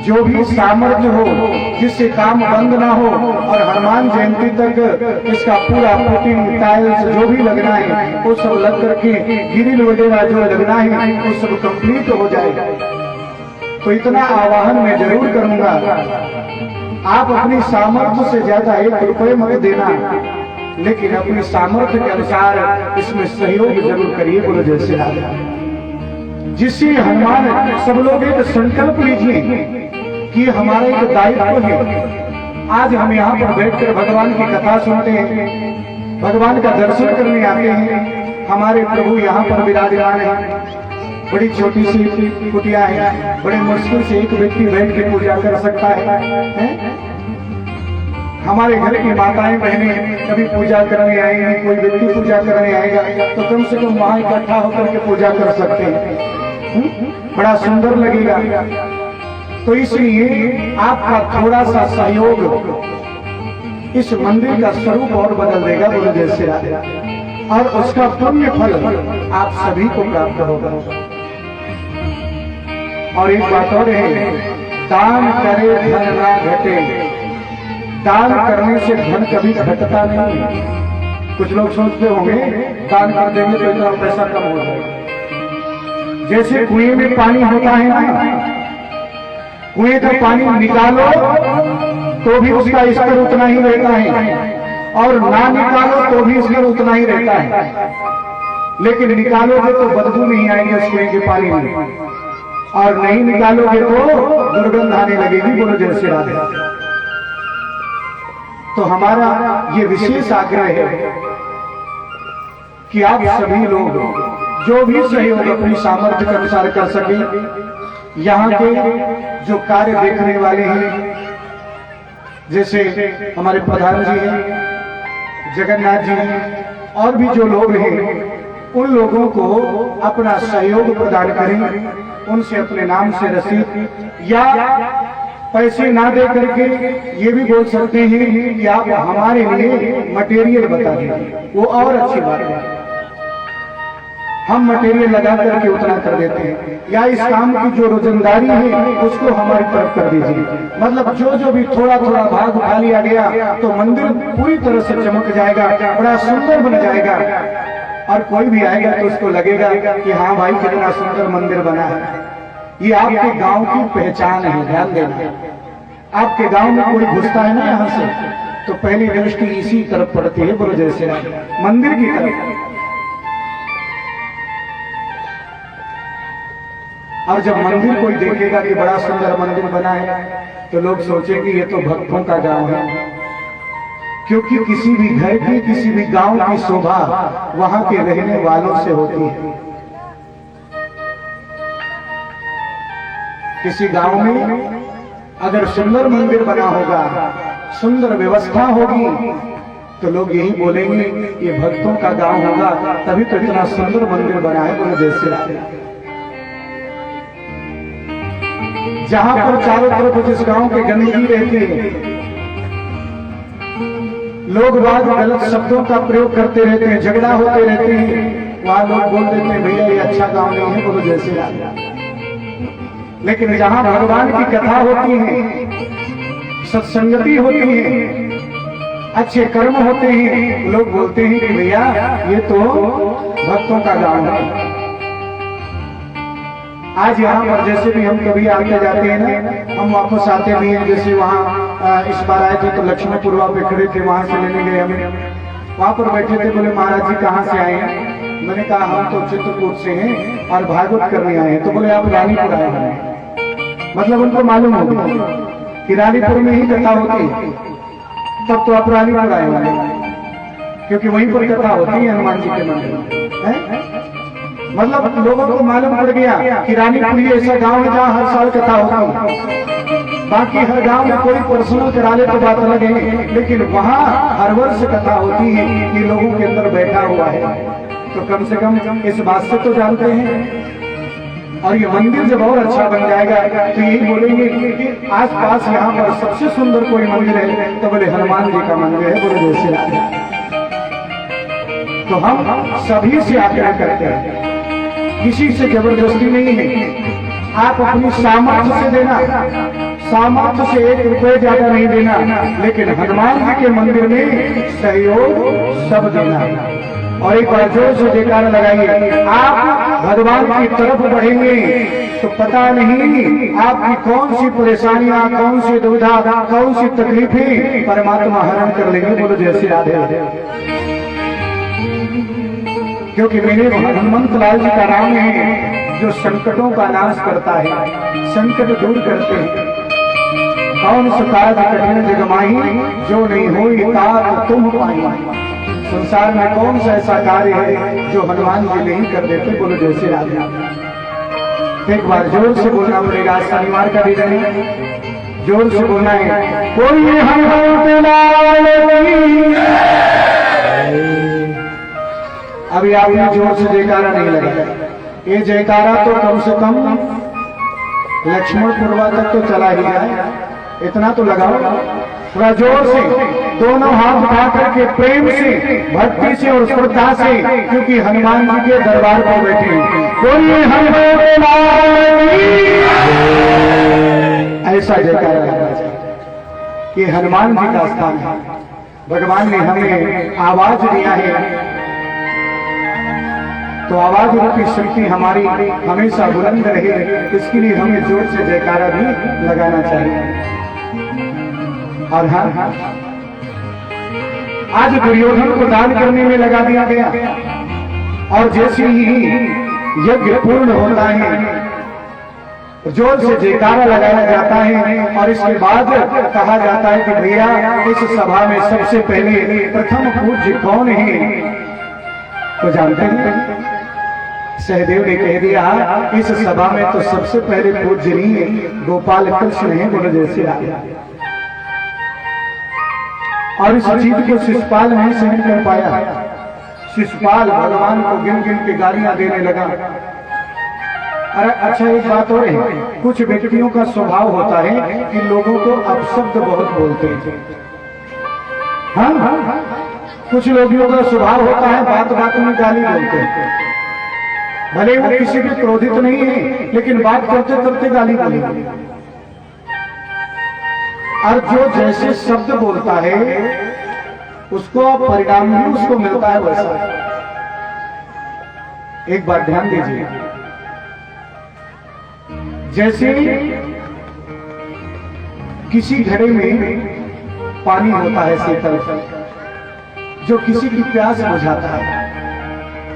जो भी सामर्थ्य हो जिससे काम बंद ना हो और हनुमान जयंती तक इसका पूरा पुटिंग टाइल्स जो भी लगना है वो सब लग करके ग्रिल वगैरह जो लगना है वो सब कंप्लीट हो जाए। तो इतना आवाहन मैं जरूर करूंगा, आप अपनी सामर्थ्य से ज्यादा 1 रुपये मत देना, लेकिन अपनी सामर्थ्य के अनुसार इसमें सहयोग जरूर करिए। बोलो जय श्री राम। जिससे हनुमान सब लोग एक संकल्प लीजिए कि हमारा एक दायित्व है। आज हम यहाँ पर बैठकर भगवान की कथा सुनते हैं, भगवान का दर्शन करने आते हैं। हमारे प्रभु यहाँ पर विराजमान है। बड़ी छोटी सी कुटिया है, बड़े मुश्किल से एक व्यक्ति बैठ के पूजा कर सकता है? हमारे घर की माताएं बहनें कभी पूजा करने आएंगी, कोई व्यक्ति पूजा करने आएगा तो कम से कम वहां इकट्ठा होकर के पूजा कर सकते हैं, बड़ा सुंदर लगेगा। तो इसलिए आपका थोड़ा सा सहयोग इस मंदिर का स्वरूप और बदल देगा। बोलो जय श्री राम। और उसका पुण्य फल आप सभी को प्राप्त होगा। और एक बात और है, दान करे धन ना घटे। दान करने से धन कभी घटता नहीं। कुछ लोग सोचते होंगे दान कर देंगे तो इतना पैसा कम हो जाएगा। जैसे कुएं में पानी होता है ना, कुएं का पानी निकालो तो भी उसका स्तर उतना ही रहता है, और ना निकालो तो भी स्तर उतना ही रहता है। लेकिन निकालोगे तो बदबू नहीं आएगी उस कुएं के पानी में, और नहीं निकालोगे तो दुर्गंध आने लगेगी। बोलो जय श्री राम। तो हमारा ये विशेष आग्रह है कि आप सभी लोग जो भी सहयोग अपनी सामर्थ्य के अनुसार कर सके। यहाँ के जो कार्य देखने वाले हैं, जैसे हमारे प्रधान जी हैं, जगन्नाथ जी हैं, और भी जो लोग हैं, उन लोगों को अपना सहयोग प्रदान करें। उनसे अपने नाम से रसीद या पैसे ना दे करके ये भी बोल सकते हैं कि आप हमारे लिए मटेरियल बता दें, वो और अच्छी बात है। हम मटेरियल लगा करके उतना कर देते हैं, या इस काम की जो रोजंदारी है उसको हमारी तरफ कर दीजिए। मतलब जो भी थोड़ा थोड़ा भाग उठा लिया गया तो मंदिर पूरी तरह से चमक जाएगा, बड़ा सुंदर बन जाएगा। और कोई भी आएगा तो उसको लगेगा कि हाँ भाई कितना सुंदर मंदिर बना है। ये आपके गांव की पहचान है, ध्यान देना। आपके गांव में कोई घुसता है ना यहाँ से तो पहली दृष्टि इसी तरफ पड़ती है। बोलो जय श्री राम। मंदिर की तरफ। और जब मंदिर कोई देखेगा कि बड़ा सुंदर मंदिर बना है तो लोग सोचेंगे ये तो भक्तों का गांव है। क्योंकि किसी भी घर की, किसी भी गांव की शोभा वहां के रहने वालों से होती है। किसी गांव में अगर सुंदर मंदिर बना होगा, सुंदर व्यवस्था होगी, तो लोग यही बोलेंगे ये भक्तों का गांव होगा, तभी तो इतना सुंदर मंदिर बना है। बोलो जय श्री राम। जहां पर चारों तरफ जिस गांव के गंदगी रहती है, लोग बात गलत शब्दों का प्रयोग करते रहते हैं, झगड़ा होते रहते हैं, वहां लोग बोल देते हैं भैया ये अच्छा गांव नहीं है। बोलो जय श्री राम। लेकिन जहां भगवान की कथा होती है, सत्संगति होती है, अच्छे कर्म होते हैं, लोग बोलते हैं कि भैया ये तो भक्तों का गांव है। आज यहाँ पर जैसे भी हम कभी आते जाते हैं ना, हम वापस आते भी हैं। जैसे वहाँ इस बार आए थे तो लक्ष्मीपुरवा पे खड़े थे, वहां से लेने गए हमें। वहां पर बैठे थे, बोले महाराज जी कहाँ से आए हैं? मैंने कहा हम तो चित्रकूट से हैं और भागवत करने आए हैं। तो बोले आप रानीपुर आए हैं। मतलब उनको मालूम हो गया कि रानीपुर में ही कथा होती है, तब तो आप रानीपुर आए हैं, क्योंकि वहीं पर कथा होती है हनुमान जी के मंदिर में। मतलब लोगों को मालूम पड़ गया कि रानीपुर ही ऐसा गांव है जहाँ हर साल कथा होता है। बाकी हर गांव में कोई पर्सनल करा ले तो बात अलग है, लेकिन वहाँ हर वर्ष कथा होती है, ये लोगों के अंदर बैठा हुआ है। तो कम से कम इस बात से तो जानते हैं। और ये मंदिर जब और अच्छा बन जाएगा तो यही बोलेंगे कि आस पास यहाँ पर सबसे सुंदर कोई मंदिर है तो बोले हनुमान जी का मंदिर है। बोले जय श्री राम। तो हम सभी से आग्रह करते हैं, किसी से जबरदस्ती नहीं है आप अपनी सामर्थ्य से देना, सामर्थ्य से 1 रुपये ज्यादा नहीं देना, लेकिन हनुमान जी के मंदिर में सहयोग सब देना। और एक बार जोर से जयकारा लगाइए। आप भगवान की तरफ बढ़ेंगे तो पता नहीं आपकी कौन सी परेशानियां, कौन सी दुविधा, कौन सी तकलीफें परमात्मा हरण कर लेंगे। बोलो जय श्री राधे। क्योंकि मेरे हनुमंत लाल जी का नाम है जो संकटों का नाश करता है, संकट दूर करते हैं। कौन सा काज कठिन जग माही, जो नहीं होई तात तुम पाई। संसार में कौन सा ऐसा कार्य है जो हनुमान जी नहीं कर देते। बोलो जय श्री राधे। एक बार जोर से बोलना पड़ेगा, शनिवार का दिन है, जोर से बोलना है। कोई हनुमंत लाल अभी आपने जोर से जयकारा नहीं लगाया। ये जयकारा तो कम से कम लक्ष्मणपुरवा तक तो चला ही जाए, इतना तो लगाओ थोड़ा जोर से, दोनों हाथ उठा करके प्रेम से, भक्ति से और श्रद्धा से, क्योंकि हनुमान जी के दरबार पर बैठे हैं। कोई हनुमान ऐसा जयकारा लगना चाहिए। ये हनुमान जी का स्थान है। भगवान ने हमें आवाज दिया है तो आवाज रूपी शक्ति हमारी हमेशा बुलंद रहे, इसके लिए हमें जोर से जयकारा भी लगाना चाहिए। और हाँ, आज दुर्योधन को दान करने में लगा दिया गया, और जैसे ही यज्ञ पूर्ण होता है जोर से जयकारा लगाया जाता है, और इसके बाद कहा जाता है कि भैया इस सभा में सबसे पहले प्रथम पूज्य कौन है, तो जानते हैं सहदेव ने कह दिया इस सभा में तो सबसे पहले पूजनीय गोपाल कृष्ण है। बोलो जय श्री राधे। और इस चीज को शिशुपाल नहीं सहन कर पाया। शिशुपाल भगवान को गिन गिन के गालियां देने लगा। अरे अच्छा, एक बात और है, कुछ व्यक्तियों का स्वभाव होता है कि लोगों को अपशब्द बहुत बोलते हैं। हाँ, कुछ लोगों का स्वभाव होता है बात बात में गाली बोलते हैं। भले वो किसी भी क्रोधित नहीं है, लेकिन बात करते करते गाली बोलेंगे। और जो जैसे शब्द बोलता है उसको परिणाम भी उसको मिलता है वैसा। एक बात ध्यान दीजिए, जैसे किसी घड़े में पानी होता है शीतल, जो किसी की प्यास बुझाता है,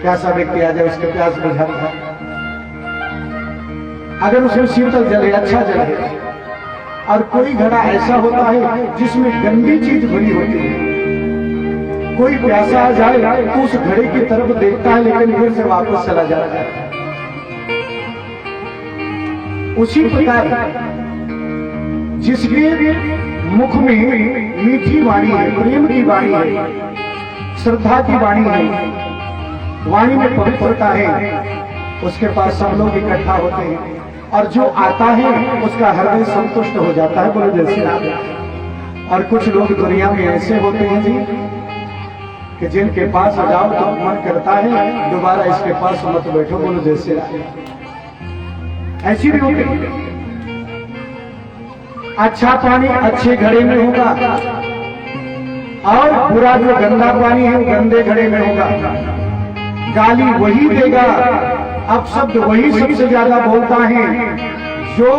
प्यासा व्यक्ति आ जाए उसके प्यास बुझाता है, अगर उसमें शीतल जले, अच्छा जले। और कोई घड़ा ऐसा होता है जिसमें गंदी चीज भरी होती है, कोई प्यासा आ जाए तो उस घड़े की तरफ देखता है लेकिन फिर से वापस चला जाता है। उसी प्रकार जिसके मुख में मीठी वाणी है, प्रेम की वाणी है, श्रद्धा की वाणी है, वाणी में पवित्रता है, उसके पास सब लोग इकट्ठा होते हैं, और जो आता है उसका हृदय संतुष्ट हो जाता है। बोलो जय श्री राधे। और कुछ लोग दुनिया में ऐसे होते हैं जी कि जिनके पास जाओ तो मन करता है दोबारा इसके पास मत बैठो। बोलो जय श्री राधे। ऐसी भी होती है। अच्छा पानी अच्छे घड़े में होगा, और बुरा जो गंदा पानी है वो गंदे घड़े में होगा। गाली वही देगा, अपशब्द वही सबसे ज्यादा बोलता है जो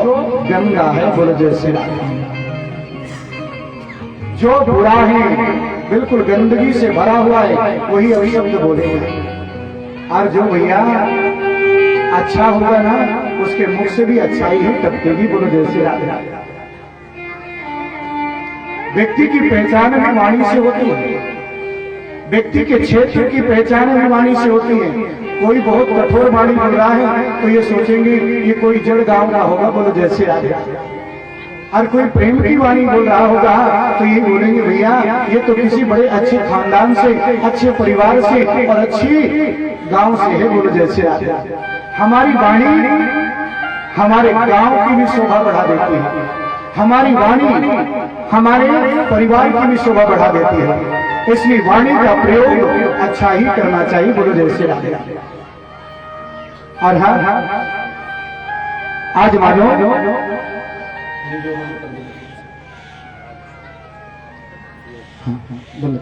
गंदा है। बोलो जय श्री राधे। जो बुरा है, बिल्कुल गंदगी से भरा हुआ है, वही अपशब्द बोलेगा। और जो भैया अच्छा होगा ना, उसके मुख से भी अच्छाई ही टपकेगी। बोलो जय श्री राधे। व्यक्ति की पहचान भी वाणी से होती है, व्यक्ति के क्षेत्र की पहचान भी वाणी से होती है। कोई बहुत कठोर वाणी बोल रहा है तो ये सोचेंगे ये कोई जड़ गांव का होगा। बोलो जय श्री राधे। और कोई प्रेम की वाणी बोल रहा होगा तो ये बोलेंगे भैया ये तो किसी बड़े अच्छे खानदान से, अच्छे परिवार से और अच्छी गांव से है। बोलो जय श्री राधे। हमारी वाणी हमारे गांव की भी शोभा बढ़ा देती है, हमारी वाणी हमारे परिवार की भी शोभा बढ़ा देती है। इसलिए वाणी का प्रयोग अच्छा ही करना चाहिए। बोलो जय श्री राधे। और हाँ, आज मानो बोलो